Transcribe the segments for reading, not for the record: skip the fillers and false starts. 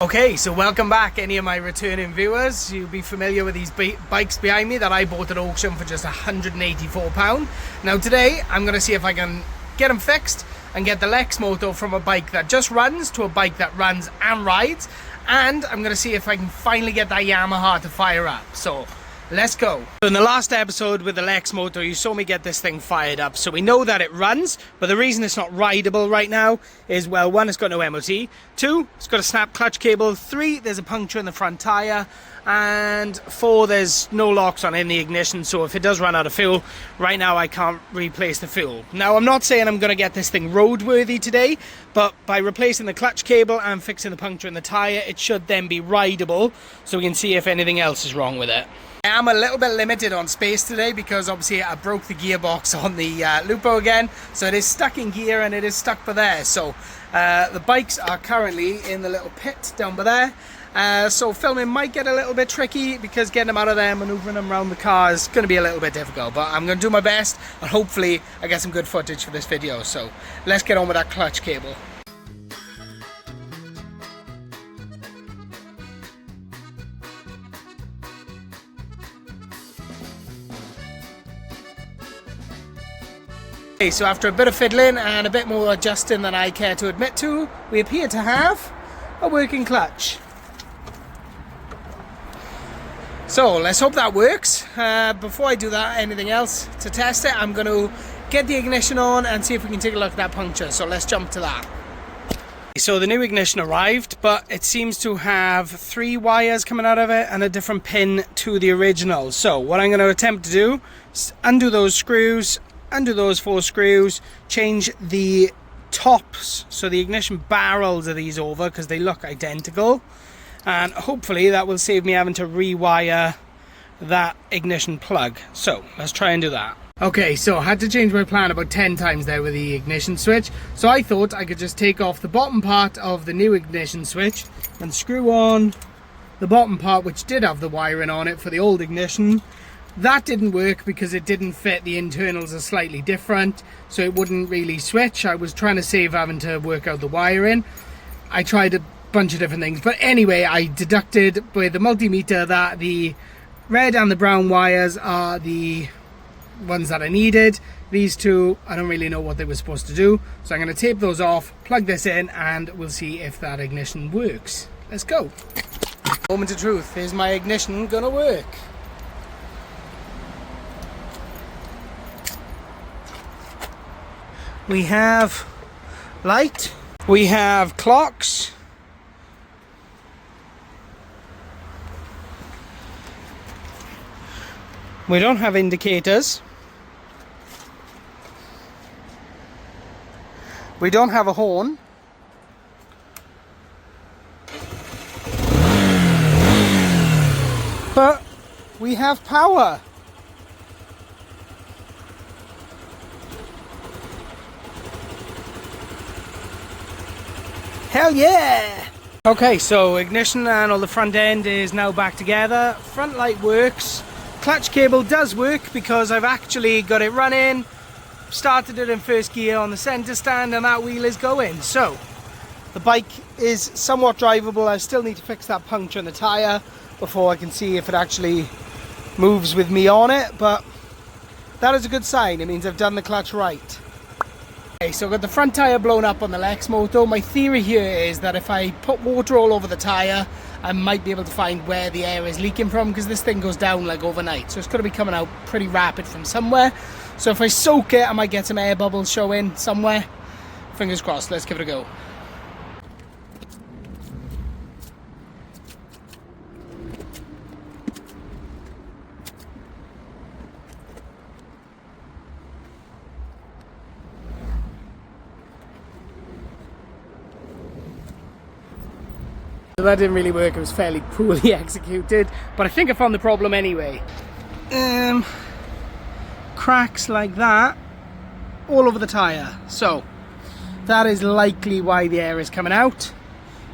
Okay, so welcome back any of my returning viewers. You'll be familiar with these bikes behind me that I bought at auction for just £184. Now today I'm going to see if I can get them fixed and get the lexmoto from a bike that just runs to a bike that runs and rides, and I'm going to see if I can finally get that Yamaha to fire up. So let's go. So in the last episode with the lexmoto, you saw me get this thing fired up. So we know that it runs, but the reason it's not rideable right now is, well, one, it's got no MOT. Two, it's got a snap clutch cable. Three, there's a puncture in the front tyre. And four, there's no locks on in the ignition. So if it does run out of fuel, right now I can't replace the fuel. Now, I'm not saying I'm going to get this thing roadworthy today, but by replacing the clutch cable and fixing the puncture in the tyre, it should then be rideable. So we can see if anything else is wrong with it. I'm a little bit limited on space today because obviously I broke the gearbox on the Lupo again, so it is stuck in gear and it is stuck by there. So the bikes are currently in the little pit down by there, so filming might get a little bit tricky because getting them out of there and maneuvering them around the car is going to be a little bit difficult, but I'm going to do my best and hopefully I get some good footage for this video. So let's get on with that clutch cable. Okay, so after a bit of fiddling and a bit more adjusting than I care to admit to, we appear to have a working clutch. So let's hope that works. Before I do that, anything else to test it, I'm going to get the ignition on and see if we can take a look at that puncture. So let's jump to that. So the new ignition arrived, but it seems to have 3 wires coming out of it and a different pin to the original. So what I'm going to attempt to do is undo those screws, undo those 4 screws, change the tops, so the ignition barrels of these over because they look identical, and hopefully that will save me having to rewire that ignition plug. So let's try and do that. Okay, so I had to change my plan about 10 times there with the ignition switch, so I thought I could just take off the bottom part of the new ignition switch and screw on the bottom part which did have the wiring on it for the old ignition. That didn't work because it didn't fit. The internals are slightly different, so it wouldn't really switch. I was trying to save having to work out the wiring. I tried a bunch of different things, but anyway, I deducted with the multimeter that the red and the brown wires are the ones that I needed. These two, I don't really know what they were supposed to do, so I'm going to tape those off, plug this in, and we'll see if that ignition works. Let's go. Moment of truth. Is my ignition gonna work? We have light, we have clocks, we don't have indicators, we don't have a horn, but we have power. Hell yeah! Okay, so ignition and all the front end is now back together. Front light works. Clutch cable does work because I've actually got it running, started it in first gear on the center stand, and that wheel is going. So the bike is somewhat drivable. I still need to fix that puncture in the tire before I can see if it actually moves with me on it, but that is a good sign. It means I've done the clutch right. Okay, so I've got the front tyre blown up on the lexmoto. My theory here is that if I put water all over the tyre, I might be able to find where the air is leaking from, because this thing goes down like overnight. So it's going to be coming out pretty rapid from somewhere. So if I soak it, I might get some air bubbles showing somewhere. Fingers crossed, let's give it a go. So that didn't really work. It was fairly poorly executed, but I think I found the problem anyway. Cracks like that all over the tyre, so that is likely why the air is coming out.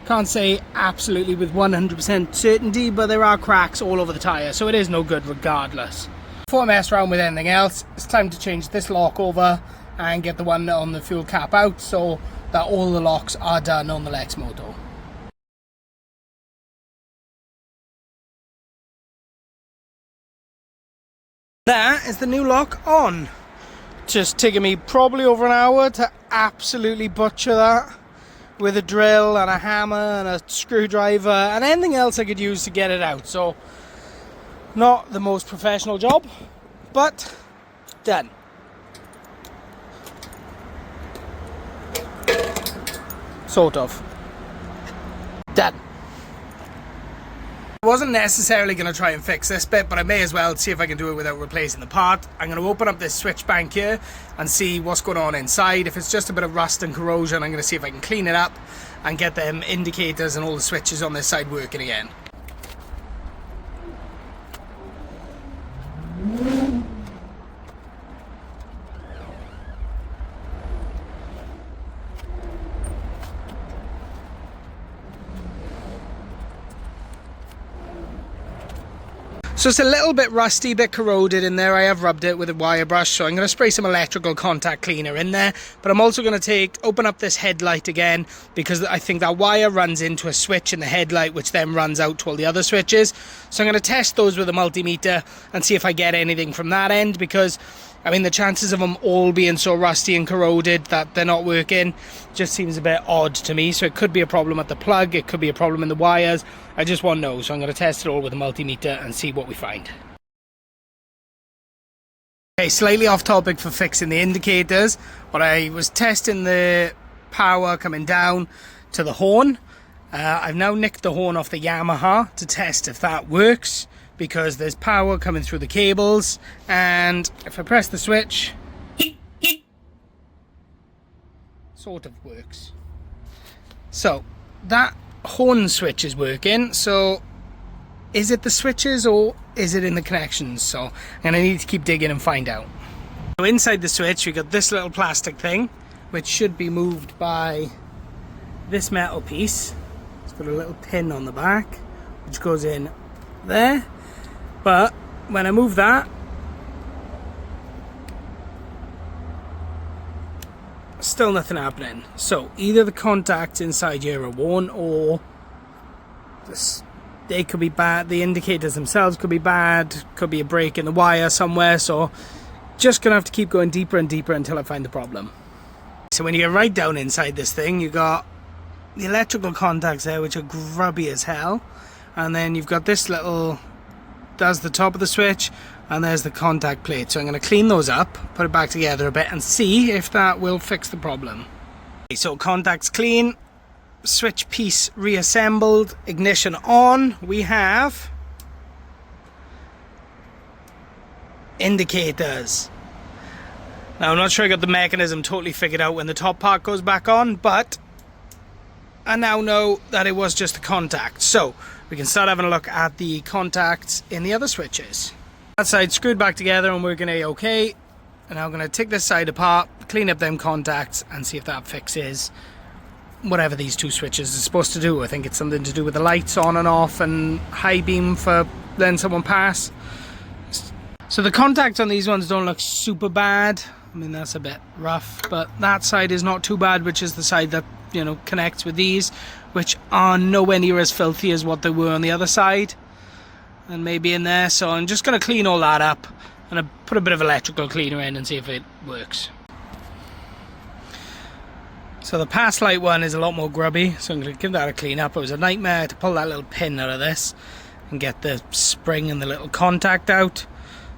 Can't say absolutely with 100% certainty, but there are cracks all over the tyre, so it is no good regardless. Before I mess around with anything else, it's time to change this lock over and get the one on the fuel cap out so that all the locks are done on the lexmoto. That is the new lock on. Just taking me probably over an hour to absolutely butcher that with a drill and a hammer and a screwdriver and anything else I could use to get it out. So not the most professional job, but done. Sort of. Done. I wasn't necessarily going to try and fix this bit, but I may as well see if I can do it without replacing the part. I'm going to open up this switch bank here and see what's going on inside. If it's just a bit of rust and corrosion, I'm going to see if I can clean it up and get them indicators and all the switches on this side working again. So it's a little bit rusty, a bit corroded in there. I have rubbed it with a wire brush, so I'm going to spray some electrical contact cleaner in there. But I'm also going to open up this headlight again, because I think that wire runs into a switch in the headlight, which then runs out to all the other switches. So I'm going to test those with a multimeter and see if I get anything from that end, because I mean, the chances of them all being so rusty and corroded that they're not working just seems a bit odd to me. So it could be a problem at the plug, it could be a problem in the wires. I just want to know, so I'm going to test it all with a multimeter and see what we find. Okay, slightly off topic for fixing the indicators, but I was testing the power coming down to the horn. I've now nicked the horn off the Yamaha to test if that works, because there's power coming through the cables, and if I press the switch, sort of works. So that horn switch is working. So is it the switches or is it in the connections? So I'm gonna need to keep digging and find out. So inside the switch we got this little plastic thing, which should be moved by this metal piece. It's got a little pin on the back which goes in there. But when I move that, still nothing happening. So either the contacts inside here are worn, or they could be bad. The indicators themselves could be bad. Could be a break in the wire somewhere. So just gonna have to keep going deeper and deeper until I find the problem. So when you get right down inside this thing, you got the electrical contacts there, which are grubby as hell, and then you've got this little. That's the top of the switch, and there's the contact plate. So I'm going to clean those up, put it back together a bit, and see if that will fix the problem. Okay, so contacts clean, switch piece reassembled, ignition on. We have indicators. Now I'm not sure I got the mechanism totally figured out when the top part goes back on, but I now know that it was just the contact. So we can start having a look at the contacts in the other switches. That side screwed back together and working A-okay. And now I'm going to take this side apart, clean up them contacts, and see if that fixes whatever these two switches are supposed to do. I think it's something to do with the lights on and off and high beam for letting someone pass. So the contacts on these ones don't look super bad. I mean, that's a bit rough, but that side is not too bad, which is the side that, you know, connects with these, which are nowhere near as filthy as what they were on the other side and maybe in there. So I'm just going to clean all that up and I put a bit of electrical cleaner in and see if it works. So the pass light one is a lot more grubby, so I'm going to give that a clean up. It was a nightmare to pull that little pin out of this and get the spring and the little contact out.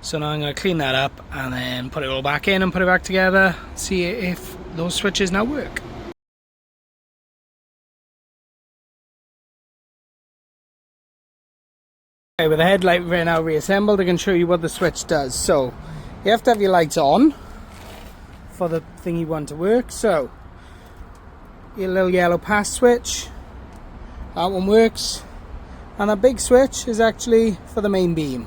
So now I'm going to clean that up and then put it all back in and put it back together, see if those switches now work. Okay, with the headlight right now reassembled, I can show you what the switch does. So you have to have your lights on for the thing you want to work. So your little yellow pass switch, that one works, and that big switch is actually for the main beam.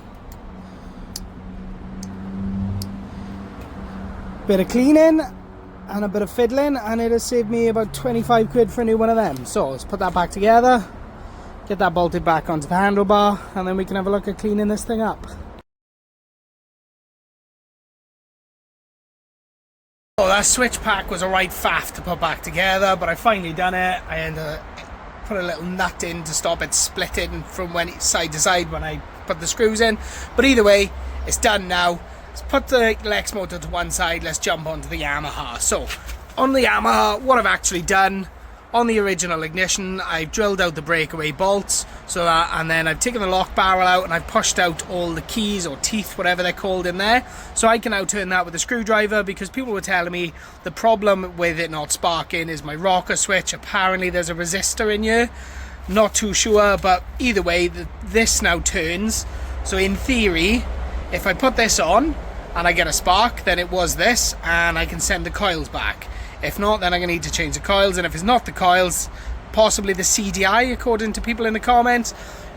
Bit of cleaning and a bit of fiddling, and it has saved me about 25 quid for a new one of them. So let's put that back together, get that bolted back onto the handlebar, and then we can have a look at cleaning this thing up. Oh, that switch pack was a right faff to put back together, but I finally done it. I had to put a little nut in to stop it splitting from side to side when I put the screws in. But either way, it's done now. Let's put the lexmoto to one side. Let's jump onto the Yamaha. So on the Yamaha, what I've actually done, on the original ignition, I've drilled out the breakaway bolts, and then I've taken the lock barrel out and I've pushed out all the keys or teeth, whatever they're called, in there. So I can now turn that with a screwdriver, because people were telling me the problem with it not sparking is my rocker switch. Apparently there's a resistor in here. Not too sure, but either way, this now turns. So in theory, if I put this on and I get a spark, then it was this, and I can send the coils back. If not, then I'm going to need to change the coils, and if it's not the coils, possibly the CDI, according to people in the comments.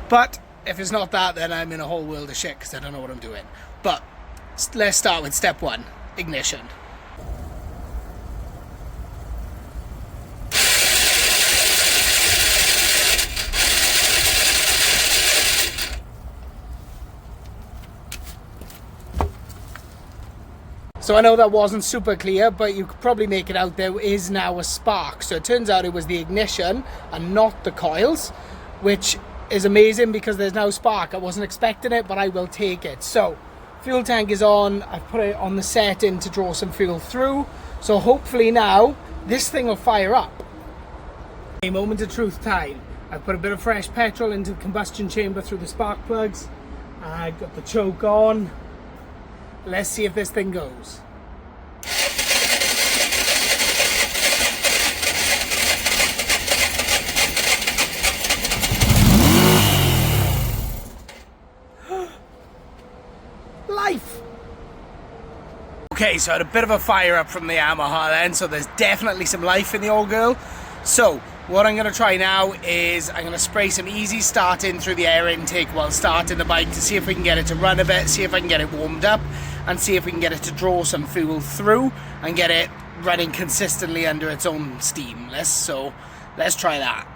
But if it's not that, then I'm in a whole world of shit, because I don't know what I'm doing. But let's start with step one, ignition. So I know that wasn't super clear, but you could probably make it out there is now a spark. So it turns out it was the ignition and not the coils, which is amazing because there's now spark. I wasn't expecting it, but I will take it. So fuel tank is on. I've put it on the setting to draw some fuel through. So hopefully now this thing will fire up. A moment of truth time. I've put a bit of fresh petrol into the combustion chamber through the spark plugs. I've got the choke on. Let's see if this thing goes. Life! Okay, so I had a bit of a fire up from the Yamaha then, so there's definitely some life in the old girl. So what I'm going to try now is I'm going to spray some easy start in through the air intake while starting the bike to see if we can get it to run a bit, see if I can get it warmed up, and see if we can get it to draw some fuel through and get it running consistently under its own steam. So let's try that.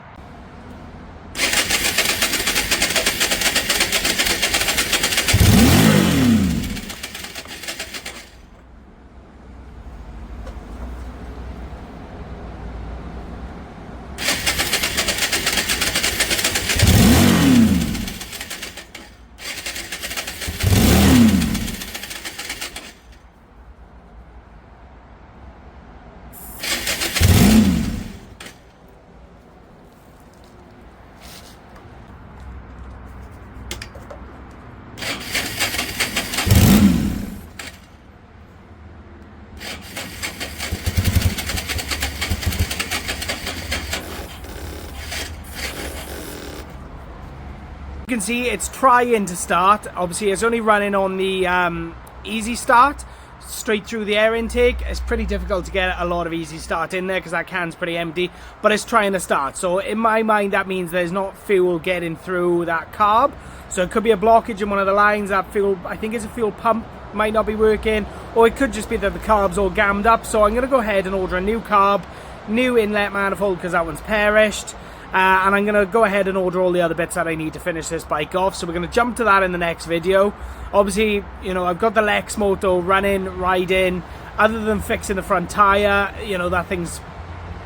You can see it's trying to start. Obviously it's only running on the easy start straight through the air intake. It's pretty difficult to get a lot of easy start in there because that can's pretty empty, but it's trying to start. So in my mind that means there's not fuel getting through that carb, so it could be a blockage in one of the lines. That fuel, I think it's a fuel pump, might not be working, or it could just be that the carb's all gammed up. So I'm going to go ahead and order a new carb, new inlet manifold because that one's perished. And I'm going to go ahead and order all the other bits that I need to finish this bike off. So we're going to jump to that in the next video. Obviously, you know, I've got the lexmoto running, riding. Other than fixing the front tyre, you know, that thing's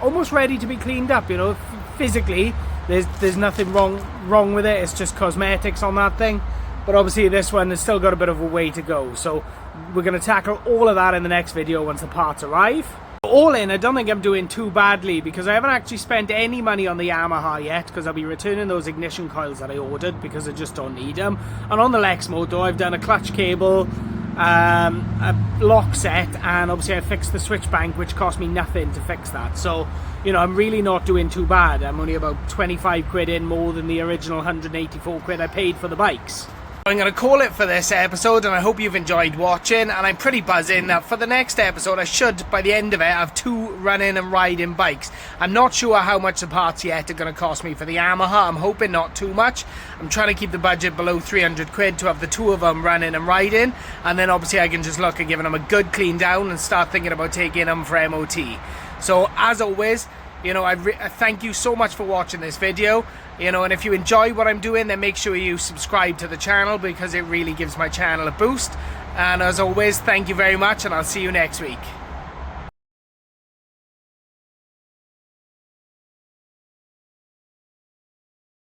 almost ready to be cleaned up. You know, physically, there's nothing wrong with it. It's just cosmetics on that thing. But obviously this one has still got a bit of a way to go. So we're going to tackle all of that in the next video once the parts arrive. All in, I don't think I'm doing too badly because I haven't actually spent any money on the Yamaha yet, because I'll be returning those ignition coils that I ordered because I just don't need them. And on the lexmoto I've done a clutch cable, a lock set, and obviously I fixed the switch bank, which cost me nothing to fix that. So, you know, I'm really not doing too bad. I'm only about 25 quid in more than the original 184 quid I paid for the bikes. I'm going to call it for this episode, and I hope you've enjoyed watching, and I'm pretty buzzing that for the next episode I should, by the end of it, have 2 running and riding bikes. I'm not sure how much the parts yet are going to cost me for the Yamaha. I'm hoping not too much. I'm trying to keep the budget below 300 quid to have the 2 of them running and riding, and then obviously I can just look at giving them a good clean down and start thinking about taking them for MOT. So as always, you know, I thank you so much for watching this video. You know, and if you enjoy what I'm doing, then make sure you subscribe to the channel because it really gives my channel a boost. And as always, thank you very much, and I'll see you next week.